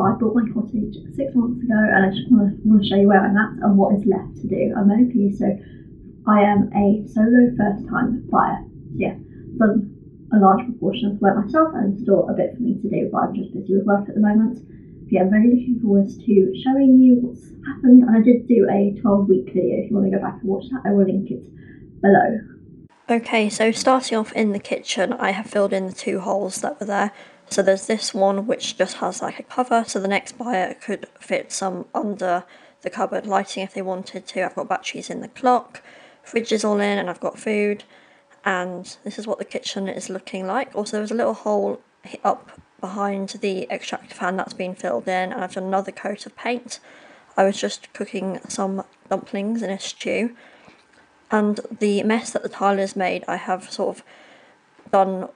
I bought my cottage 6 months ago, and I just want to show you where I'm at and what is left to do. I'm very pleased. So I am a solo first-time buyer. So yeah, done a large proportion of the work myself, and still a bit for me to do, but I'm just busy with work at the moment. But yeah, I'm very looking forward to showing you what's happened, and I did do a 12-week video. If you want to go back and watch that, I will link it below. Okay, so starting off in the kitchen, I have filled in the 2 holes that were there. So there's this one which just has like a cover, so the next buyer could fit some under the cupboard lighting if they wanted to. I've got batteries in the clock, fridge is all in, and I've got food. And this is what the kitchen is looking like. Also, there's a little hole up behind the extractor fan that's been filled in, and I've done another coat of paint. I was just cooking some dumplings in a stew. And the mess that the tilers made, I have sort of done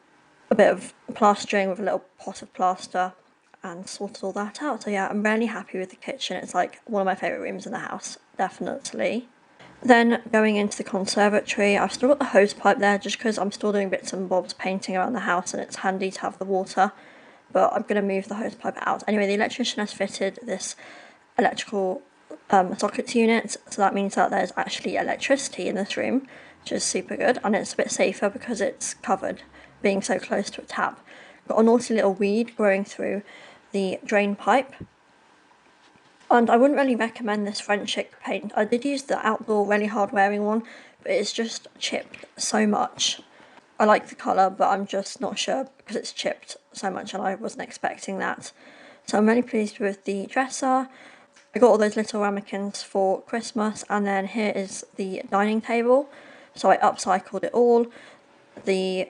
a bit of plastering with a little pot of plaster and sorted all that out. So yeah, I'm really happy with the kitchen. It's like one of my favourite rooms in the house, definitely. Then going into the conservatory, I've still got the hose pipe there just because I'm still doing bits and bobs painting around the house and it's handy to have the water. But I'm going to move the hose pipe out. Anyway, the electrician has fitted this electrical sockets unit, so that means that there's actually electricity in this room, which is super good, and it's a bit safer because it's covered, being so close to a tap. Got a naughty little weed growing through the drain pipe, and I wouldn't really recommend this French chic paint. I did use the outdoor really hard wearing one, but it's just chipped so much. I like the colour, but I'm just not sure because it's chipped so much and I wasn't expecting that. So I'm really pleased with the dresser. I got all those little ramekins for Christmas, and then here is the dining table. So I upcycled it all. The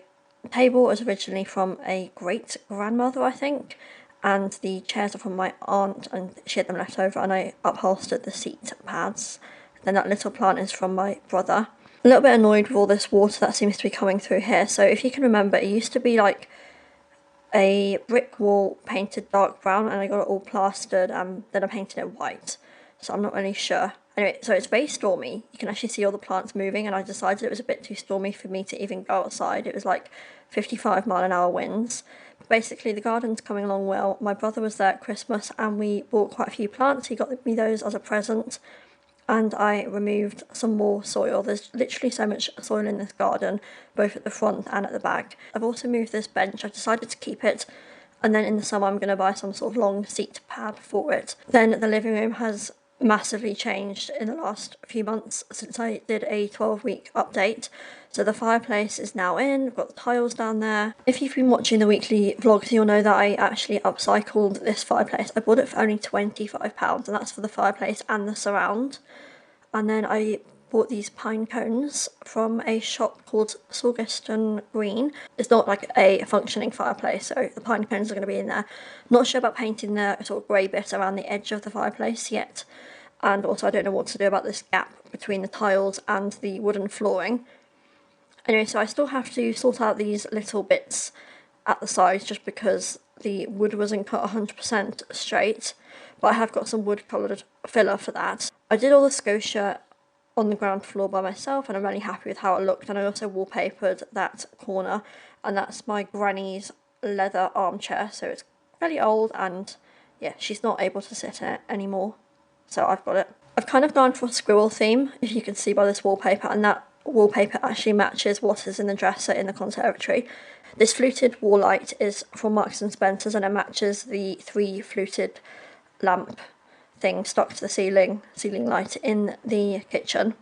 table was originally from a great-grandmother, I think, and the chairs are from my aunt, and she had them left over, and I upholstered the seat pads. Then that little plant is from my brother. A little bit annoyed with all this water that seems to be coming through here. So if you can remember, it used to be like a brick wall painted dark brown, and I got it all plastered, and then I painted it white, so I'm not really sure. Anyway, so it's very stormy. You can actually see all the plants moving, and I decided it was a bit too stormy for me to even go outside. It was like 55-mile-an-hour winds. But basically, the garden's coming along well. My brother was there at Christmas, and we bought quite a few plants. He got me those as a present. And I removed some more soil. There's literally so much soil in this garden, both at the front and at the back. I've also moved this bench. I've decided to keep it, and then in the summer I'm going to buy some sort of long seat pad for it. Then the living room has massively changed in the last few months since I did a 12-week update. So the fireplace is now in, I've got the tiles down there. If you've been watching the weekly vlogs, you'll know that I actually upcycled this fireplace. I bought it for only £25, and that's for the fireplace and the surround. And then I bought these pine cones from a shop called Saugeston Green. It's not like a functioning fireplace, so the pine cones are going to be in there. Not sure about painting the sort of grey bit around the edge of the fireplace yet. And also I don't know what to do about this gap between the tiles and the wooden flooring. Anyway, so I still have to sort out these little bits at the sides just because the wood wasn't cut 100% straight. But I have got some wood coloured filler for that. I did all the scotia on the ground floor by myself, and I'm really happy with how it looked. And I also wallpapered that corner, and that's my granny's leather armchair, so it's fairly old, and yeah, she's not able to sit in it anymore, so I've got it. I've kind of gone for a squirrel theme, if you can see by this wallpaper, and that wallpaper actually matches what is in the dresser in the conservatory. This fluted wall light is from Marks & Spencer's, and it matches the 3 fluted lamp thing stuck to the ceiling light in the kitchen.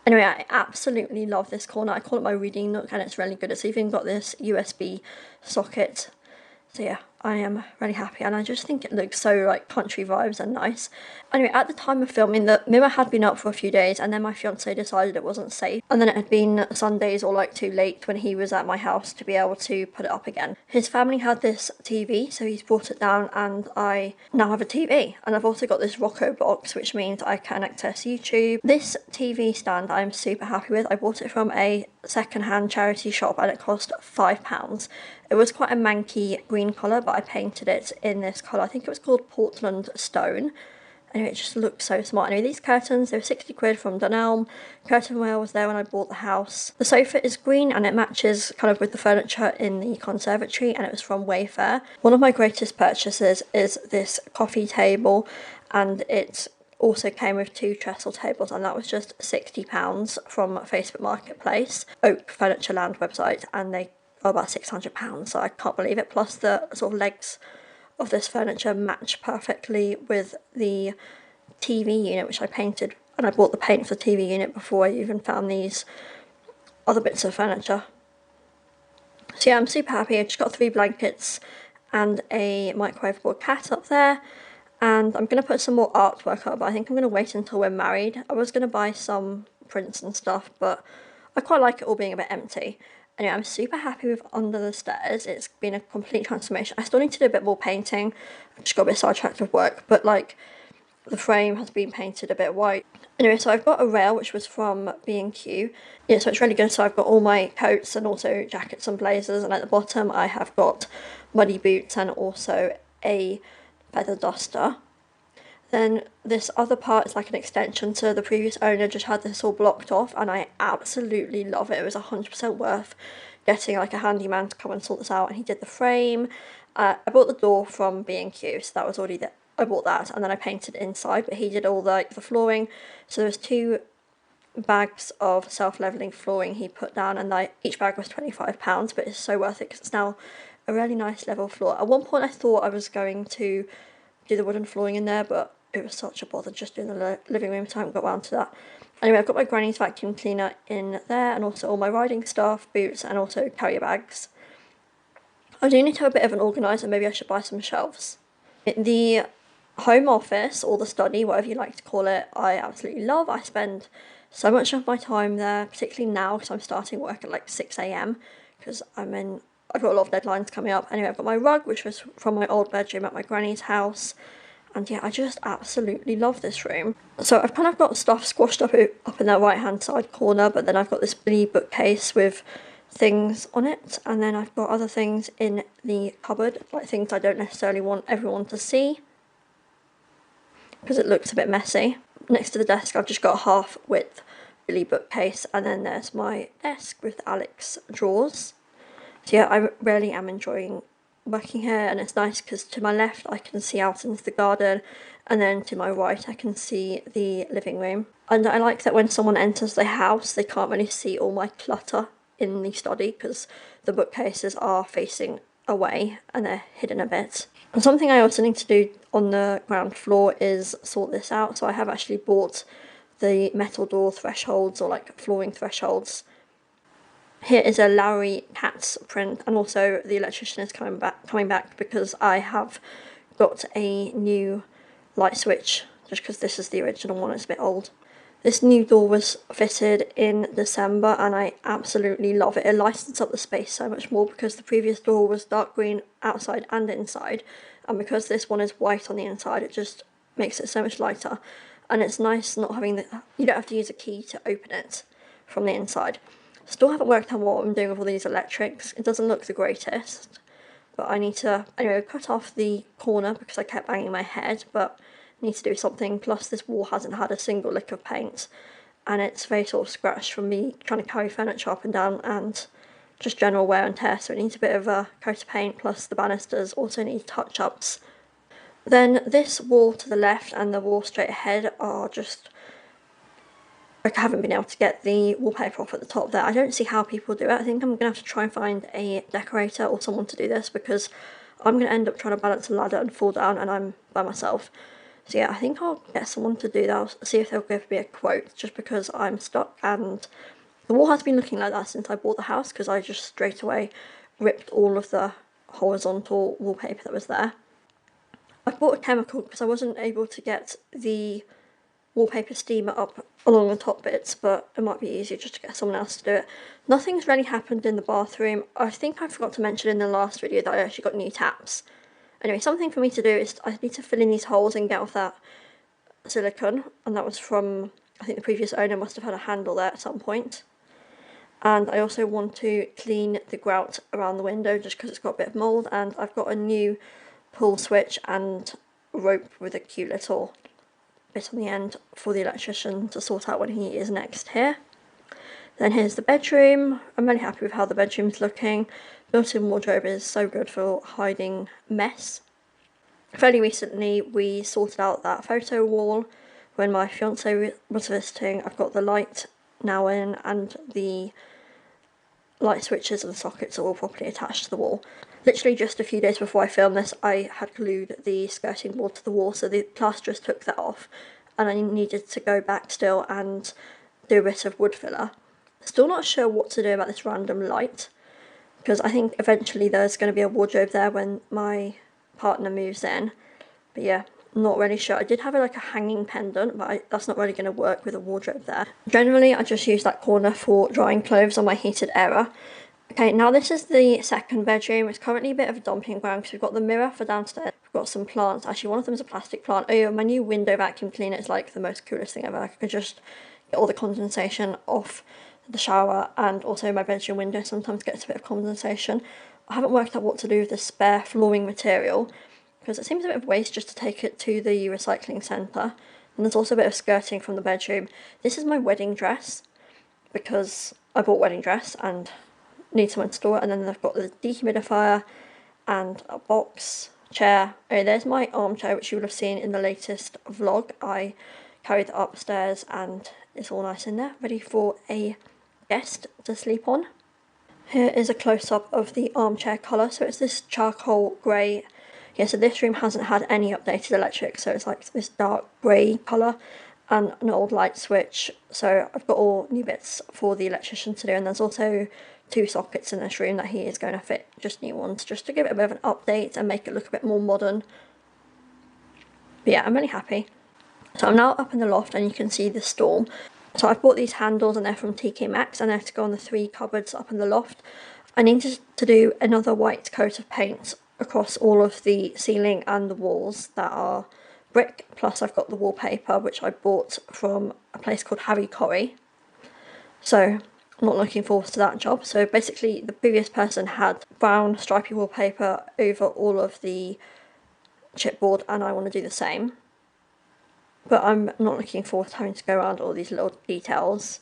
Anyway, I absolutely love this corner. I call it my reading nook, and it's really good. It's even got this USB socket. So yeah, I am really happy, and I just think it looks so like country vibes and nice. Anyway, at the time of filming, the mirror had been up for a few days, and then my fiance decided it wasn't safe, and then it had been Sundays or like too late when he was at my house to be able to put it up again. His family had this TV, so he's brought it down, and I now have a TV, and I've also got this Rocco box, which means I can access YouTube. This TV stand I'm super happy with. I bought it from a second-hand charity shop, and it cost £5. It was quite a manky green colour, but I painted it in this colour. I think it was called Portland Stone. Anyway, it just looks so smart. Anyway, these curtains, they were 60 quid from Dunelm. Curtain wheel was there when I bought the house. The sofa is green and it matches kind of with the furniture in the conservatory, and it was from Wayfair. One of my greatest purchases is this coffee table, and it also came with 2 trestle tables, and that was just £60 from Facebook Marketplace, Oak Furniture Land website, and they are about £600, so I can't believe it. Plus the sort of legs of this furniture match perfectly with the TV unit, which I painted, and I bought the paint for the TV unit before I even found these other bits of furniture. So yeah, I'm super happy. I just got 3 blankets and a microwavable cat up there, and I'm going to put some more artwork up, but I think I'm going to wait until we're married. I was going to buy some prints and stuff, but I quite like it all being a bit empty. Anyway, I'm super happy with under the stairs. It's been a complete transformation. I still need to do a bit more painting. I just got a bit sidetracked with work, but like the frame has been painted a bit white. Anyway, so I've got a rail which was from B&Q. Yeah, so it's really good. So I've got all my coats and also jackets and blazers, and at the bottom I have got muddy boots and also a feather duster. Then this other part is like an extension, so the previous owner just had this all blocked off, and I absolutely love it. It was 100% worth getting like a handyman to come and sort this out, and he did the frame. I bought the door from B&Q, so that was already there. I bought that, and then I painted inside, but he did all the flooring. So there was 2 bags of self-leveling flooring he put down, and each bag was £25, but it's so worth it because it's now a really nice level floor. At one point I thought I was going to do the wooden flooring in there, but it was such a bother just doing the living room, so I haven't got round to that. Anyway, I've got my granny's vacuum cleaner in there, and also all my riding stuff, boots, and also carrier bags. I do need to have a bit of an organiser. Maybe I should buy some shelves. The home office, or the study, whatever you like to call it, I absolutely love. I spend so much of my time there, particularly now because I'm starting work at like 6 a.m. because I've got a lot of deadlines coming up. Anyway, I've got my rug, which was from my old bedroom at my granny's house. And yeah, I just absolutely love this room. So I've kind of got stuff squashed up in that right-hand side corner, but then I've got this mini bookcase with things on it. And then I've got other things in the cupboard, like things I don't necessarily want everyone to see, because it looks a bit messy. Next to the desk, I've just got a half-width Billy bookcase, and then there's my desk with Alex drawers. So yeah, I really am enjoying working here, and it's nice because to my left I can see out into the garden, and then to my right I can see the living room. And I like that when someone enters the house they can't really see all my clutter in the study because the bookcases are facing away and they're hidden a bit. And something I also need to do on the ground floor is sort this out. So I have actually bought the metal door thresholds, or like flooring thresholds. Here is a Lowry Cats print, and also the electrician is coming back because I have got a new light switch, just because this is the original one, it's a bit old. This new door was fitted in December and I absolutely love it. It lightens up the space so much more because the previous door was dark green outside and inside, and because this one is white on the inside it just makes it so much lighter. And it's nice not having you don't have to use a key to open it from the inside. Still haven't worked out what I'm doing with all these electrics. It doesn't look the greatest, but I need to, anyway, cut off the corner because I kept banging my head, but I need to do something. Plus this wall hasn't had a single lick of paint, and it's very sort of scratched from me trying to carry furniture up and down and just general wear and tear, so it needs a bit of a coat of paint, plus the banisters also need touch-ups. Then this wall to the left and the wall straight ahead are just, I haven't been able to get the wallpaper off at the top there. I don't see how people do it. I think I'm going to have to try and find a decorator or someone to do this because I'm going to end up trying to balance a ladder and fall down and I'm by myself. So yeah, I think I'll get someone to do that. I'll see if they'll give me a quote, just because I'm stuck, and the wall has been looking like that since I bought the house because I just straight away ripped all of the horizontal wallpaper that was there. I bought a chemical because I wasn't able to get the wallpaper steamer up along the top bits, but it might be easier just to get someone else to do it. Nothing's really happened in the bathroom. I think I forgot to mention in the last video that I actually got new taps. Anyway, something for me to do is I need to fill in these holes and get off that silicone, and that was from, I think the previous owner must have had a handle there at some point. And I also want to clean the grout around the window just because it's got a bit of mould, and I've got a new pull switch and rope with a cute little bit on the end for the electrician to sort out when he is next here. Then here's the bedroom. I'm really happy with how the bedroom's looking. Built-in wardrobe is so good for hiding mess. Fairly recently we sorted out that photo wall when my fiance was visiting. I've got the light now in, and the light switches and sockets are all properly attached to the wall. Literally just a few days before I filmed this, I had glued the skirting board to the wall, so the plasterers took that off, and I needed to go back still and do a bit of wood filler. Still not sure what to do about this random light, because I think eventually there's going to be a wardrobe there when my partner moves in. But yeah, not really sure. I did have like a hanging pendant, but that's not really going to work with a wardrobe there. Generally, I just use that corner for drying clothes on my heated area. Okay, now this is the second bedroom. It's currently a bit of a dumping ground because we've got the mirror for downstairs. We've got some plants. Actually, one of them is a plastic plant. Oh yeah, my new window vacuum cleaner is like the most coolest thing ever. I could just get all the condensation off the shower, and also my bedroom window sometimes gets a bit of condensation. I haven't worked out what to do with the spare flooring material, because it seems a bit of waste just to take it to the recycling centre. And there's also a bit of skirting from the bedroom. This is my wedding dress, because I bought a wedding dress and need someone to store it. And then I've got the dehumidifier and a box chair. Oh, there's my armchair, which you would have seen in the latest vlog. I carried it upstairs and it's all nice in there, ready for a guest to sleep on. Here is a close-up of the armchair colour. So it's this charcoal grey. Yeah, so this room hasn't had any updated electric, so it's like this dark grey colour and an old light switch. So I've got all new bits for the electrician to do, and there's also 2 sockets in this room that he is going to fit, just new ones, just to give it a bit of an update and make it look a bit more modern. But yeah, I'm really happy. So I'm now up in the loft and you can see the storm. So I've bought these handles and they're from TK Maxx, and they're to go on the 3 cupboards up in the loft. I needed to do another white coat of paint across all of the ceiling and the walls that are brick, plus I've got the wallpaper which I bought from a place called Harry Corrie. So I'm not looking forward to that job. So basically the previous person had brown stripy wallpaper over all of the chipboard, and I want to do the same. But I'm not looking forward to having to go around all these little details.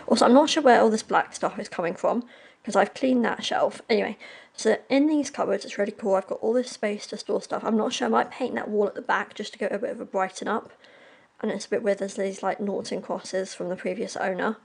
Also, I'm not sure where all this black stuff is coming from, because I've cleaned that shelf. Anyway, so in these cupboards, it's really cool. I've got all this space to store stuff. I'm not sure, I might paint that wall at the back just to get a bit of a brighten up. And it's a bit weird, there's these like noughts and crosses from the previous owner.